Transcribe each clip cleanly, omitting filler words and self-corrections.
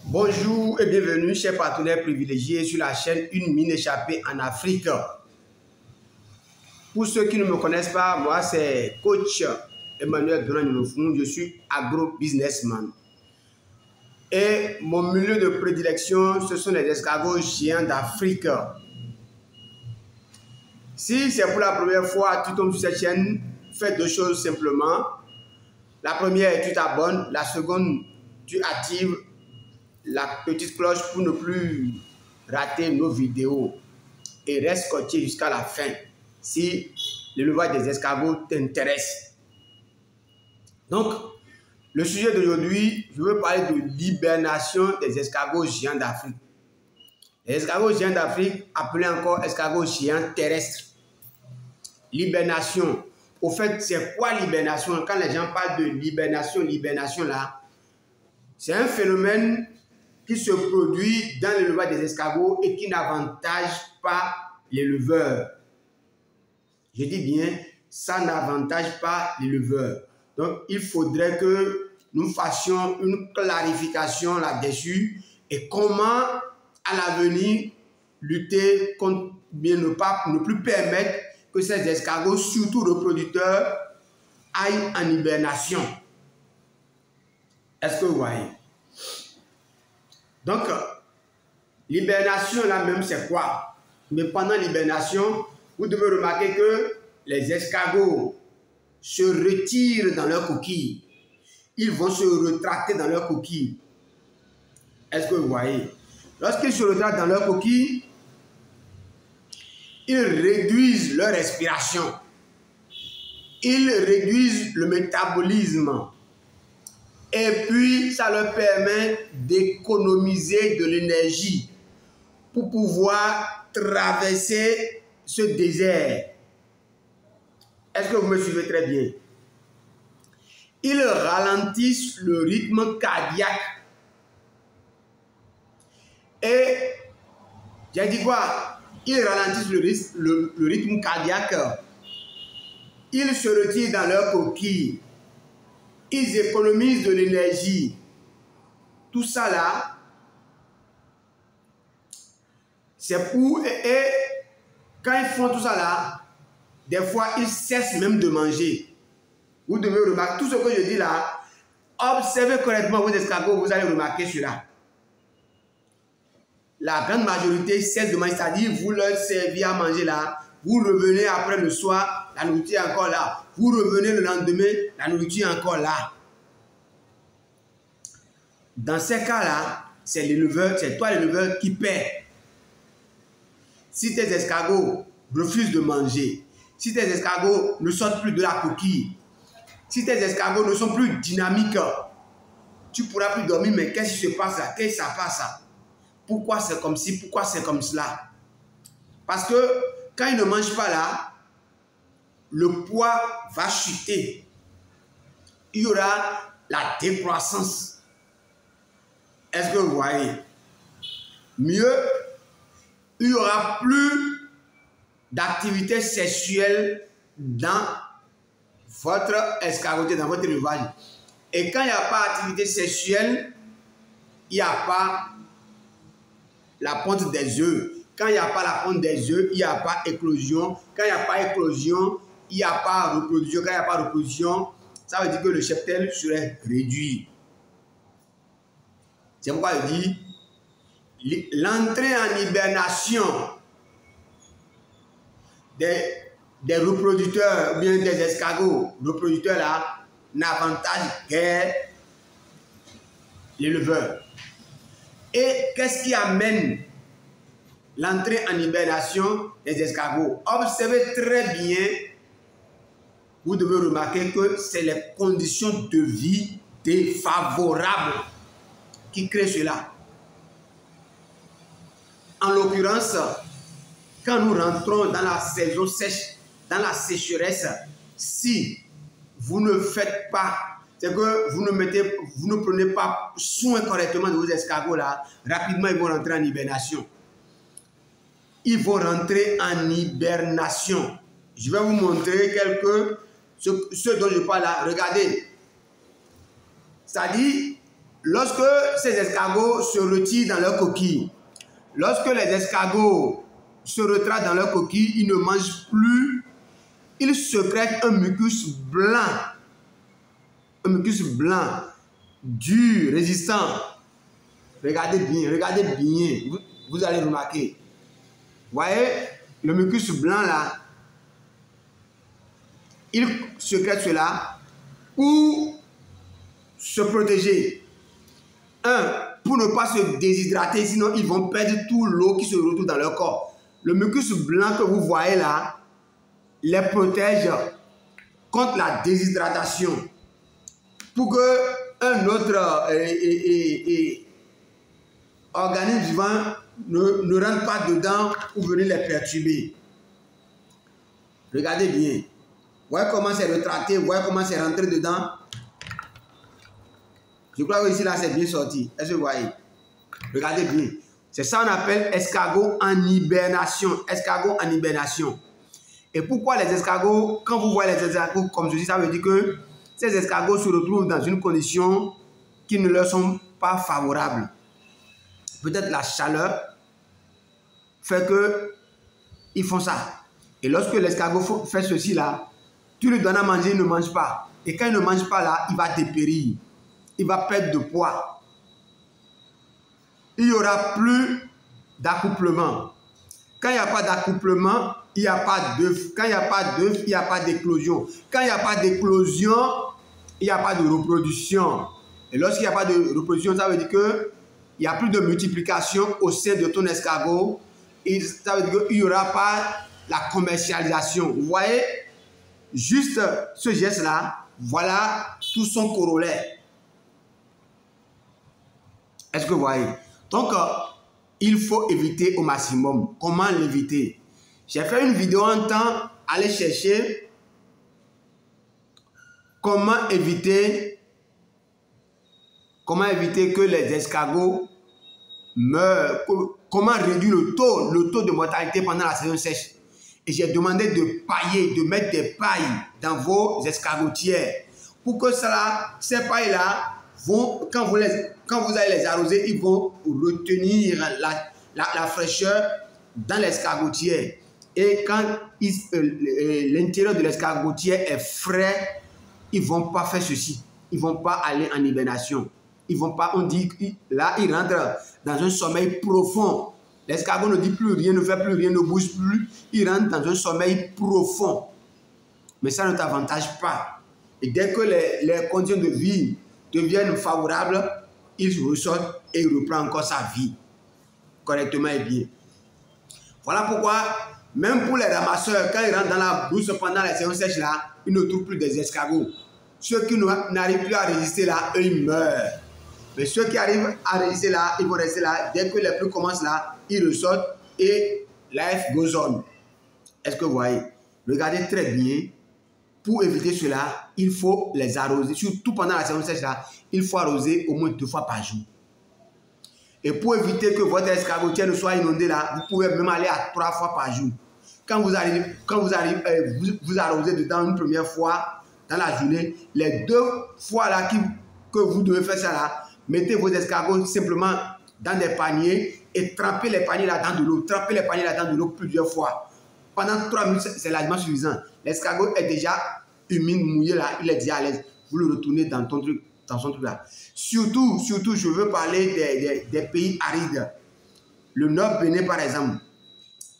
Bonjour et bienvenue, chers partenaires privilégiés, sur la chaîne Une mine échappée en Afrique. Pour ceux qui ne me connaissent pas, moi c'est coach Emmanuel Donanilofou, je suis agro-businessman. Et mon milieu de prédilection, ce sont les escargots géants d'Afrique. Si c'est pour la première fois que tu tombes sur cette chaîne, fais deux choses simplement. La première, tu t'abonnes. La seconde, tu actives la petite cloche pour ne plus rater nos vidéos. Et reste scotché jusqu'à la fin si l'élevage des escargots t'intéresse. Donc, le sujet d'aujourd'hui, je veux parler de l'hibernation des escargots géants d'Afrique. Les escargots géants d'Afrique, appelés encore escargots géants terrestres. L'hibernation. Au fait, c'est quoi l'hibernation? Quand les gens parlent de l'hibernation là, c'est un phénomène qui se produit dans l'élevage des escargots et qui n'avantage pas l'éleveur. Je dis bien, ça n'avantage pas l'éleveur. Donc, il faudrait que nous fassions une clarification là-dessus et comment, à l'avenir, lutter contre, bien ne plus permettre que ces escargots, surtout reproducteurs, aillent en hibernation. Est-ce que vous voyez? Donc, l'hibernation là même, c'est quoi? Mais pendant l'hibernation, vous devez remarquer que les escargots se retirent dans leur coquille. Ils vont se retracter dans leur coquille. Est-ce que vous voyez? Lorsqu'ils se retractent dans leur coquille, ils réduisent leur respiration. Ils réduisent le métabolisme. Et puis, ça leur permet d'économiser de l'énergie pour pouvoir traverser ce désert. Est-ce que vous me suivez très bien? Ils ralentissent le rythme cardiaque. Et, j'ai dit quoi? Ils ralentissent le rythme cardiaque. Ils se retirent dans leur coquille. Ils économisent de l'énergie. Tout ça là, c'est pour... Et quand ils font tout ça là, des fois, ils cessent même de manger. Vous devez remarquer, tout ce que je dis là, observez correctement vos escargots, vous allez remarquer cela. La grande majorité cesse de manger, c'est-à-dire vous leur servez à manger là, vous revenez après le soir, la nourriture est encore là. Vous revenez le lendemain, la nourriture est encore là. Dans ces cas-là, c'est l'éleveur, c'est toi l'éleveur qui paie. Si tes escargots refusent de manger, si tes escargots ne sortent plus de la coquille, si tes escargots ne sont plus dynamiques, tu ne pourras plus dormir. Mais qu'est-ce qui se passe là? Qu'est-ce que ça passe là? Pourquoi c'est comme ci? Pourquoi c'est comme cela? Parce que quand ils ne mangent pas là, le poids va chuter. Il y aura la décroissance. Est-ce que vous voyez? Mieux, il n'y aura plus d'activité sexuelle dans votre escargotier, dans votre élevage. Et quand il n'y a pas d'activité sexuelle, il n'y a pas la ponte des œufs. Quand il n'y a pas la ponte des œufs, il n'y a pas éclosion. Quand il n'y a pas éclosion, il n'y a pas reproduction. Quand il n'y a pas reproduction, ça veut dire que le cheptel serait réduit. C'est pourquoi je dis l'entrée en hibernation des reproducteurs, ou bien des escargots reproducteurs là, n'avantage guère l'éleveur. Et qu'est-ce qui amène l'entrée en hibernation des escargots? Observez très bien, vous devez remarquer que c'est les conditions de vie défavorables qui créent cela. En l'occurrence, quand nous rentrons dans la saison sèche, dans la sécheresse, si vous ne faites pas, c'est que vous ne prenez pas soin correctement de vos escargots là, rapidement ils vont rentrer en hibernation. Ils vont rentrer en hibernation. Je vais vous montrer ce dont je parle là. Regardez. C'est-à-dire, lorsque ces escargots se retirent dans leur coquille, lorsque les escargots se retracent dans leur coquille, ils ne mangent plus, ils sécrètent un mucus blanc, dur, résistant. Regardez bien, vous allez remarquer. Vous voyez, le mucus blanc là, il sécrète cela pour se protéger. Pour ne pas se déshydrater, sinon ils vont perdre toute l'eau qui se retrouve dans leur corps. Le mucus blanc que vous voyez là, les protège contre la déshydratation. Pour que un autre organisme vivant ne rentre pas dedans pour venir les perturber. Regardez bien. Vous voyez comment c'est retracté, vous voyez comment c'est rentré dedans. Je crois que ici, là, c'est bien sorti. Est-ce que vous voyez? Regardez bien. C'est ça qu'on appelle escargot en hibernation. Escargot en hibernation. Et pourquoi les escargots, quand vous voyez les escargots comme ceci, ça veut dire que ces escargots se retrouvent dans une condition qui ne leur sont pas favorables. Peut-être la chaleur fait qu'ils font ça. Et lorsque l'escargot fait ceci là, tu lui donnes à manger, il ne mange pas. Et quand il ne mange pas là, il va dépérir. Il va perdre de poids. Il n'y aura plus d'accouplement. Quand il n'y a pas d'accouplement, il n'y a pas d'œuf. Quand il n'y a pas d'œuf, il n'y a pas d'éclosion. Quand il n'y a pas d'éclosion, il n'y a pas de reproduction. Et lorsqu'il n'y a pas de reproduction, ça veut dire qu'il n'y a plus de multiplication au sein de ton escargot. Et ça veut dire qu'il n'y aura pas la commercialisation. Vous voyez, juste ce geste-là, voilà tout son corollaire. Est-ce que vous voyez? Donc, il faut éviter au maximum. Comment l'éviter? J'ai fait une vidéo en temps, allez chercher comment éviter que les escargots meurent, comment réduire le taux de mortalité pendant la saison sèche. Et j'ai demandé de pailler, de mettre des pailles dans vos escargotières pour que ces pailles-là vont, quand vous allez les arroser, ils vont retenir la fraîcheur dans l'escargotière. Et quand l'intérieur de l'escargotière est frais, ils ne vont pas faire ceci. Ils ne vont pas aller en hibernation. Ils vont pas, on dit, là, ils rentrent dans un sommeil profond. L'escargot ne dit plus rien, ne fait plus rien, ne bouge plus. Il rentre dans un sommeil profond. Mais ça ne t'avantage pas. Et dès que les conditions de vie deviennent favorables, il ressort et il reprend encore sa vie correctement et bien. Voilà pourquoi, même pour les ramasseurs, quand ils rentrent dans la brousse pendant la saison sèche là, ils ne trouvent plus des escargots. Ceux qui n'arrivent plus à résister là, eux, ils meurent. Mais ceux qui arrivent à résister là, ils vont rester là. Dès que les pluies commencent là, ils ressortent et life goes on. Est-ce que vous voyez? Regardez très bien. Pour éviter cela, il faut les arroser. Surtout pendant la saison sèche là, il faut arroser au moins 2 fois par jour. Et pour éviter que votre escargotière ne soit inondée là, vous pouvez même aller à 3 fois par jour. Quand vous arrosez dedans une première fois dans la journée, les 2 fois là que vous devez faire ça là, mettez vos escargots simplement dans des paniers et trempez les paniers là dans de l'eau. Trempez les paniers là dans de l'eau plusieurs fois. Pendant 3 minutes, c'est largement suffisant. L'escargot est déjà humide, mouillé là, il est déjà à l'aise. Vous le retournez dans son truc là. Surtout, je veux parler des pays arides. Le Nord Bénin par exemple.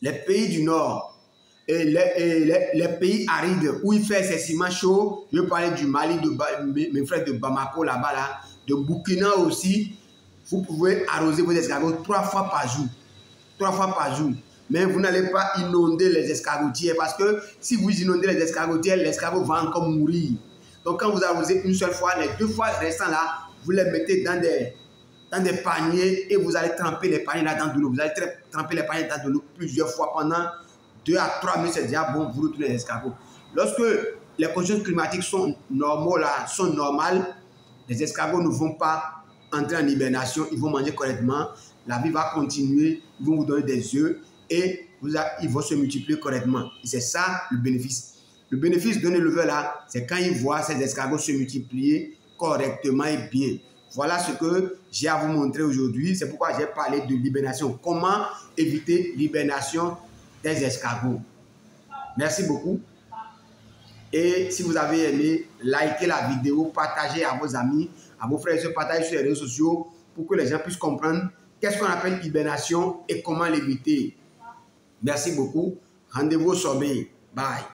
Les pays du Nord. Et les pays arides où il fait excessivement chaud. Je veux parler du Mali, mes frères de Bamako là-bas là. De Burkina aussi. Vous pouvez arroser vos escargots 3 fois par jour. 3 fois par jour. Mais vous n'allez pas inonder les escargotières parce que si vous inondez les escargotières, l'escargot va encore mourir. Donc quand vous arrosez une seule fois, les 2 fois restants là, vous les mettez dans des paniers et vous allez tremper les paniers là dans de l'eau. Vous allez tremper les paniers dans de l'eau plusieurs fois pendant 2 à 3 minutes, c'est déjà bon, vous retournez les escargots. Lorsque les conditions climatiques sont normales, les escargots ne vont pas entrer en hibernation, ils vont manger correctement, la vie va continuer, ils vont vous donner des œufs et ils vont se multiplier correctement. Et c'est ça le bénéfice. Le bénéfice d'un éleveur là, c'est quand il voit ses escargots se multiplier correctement et bien. voilà ce que j'ai à vous montrer aujourd'hui. C'est pourquoi j'ai parlé de l'hibernation. Comment éviter l'hibernation des escargots. Merci beaucoup. Et si vous avez aimé, likez la vidéo, partagez à vos amis, à vos frères et sœurs, partagez sur les réseaux sociaux pour que les gens puissent comprendre qu'est-ce qu'on appelle hibernation et comment l'éviter. Merci beaucoup. Rendez-vous au sommet. Bye.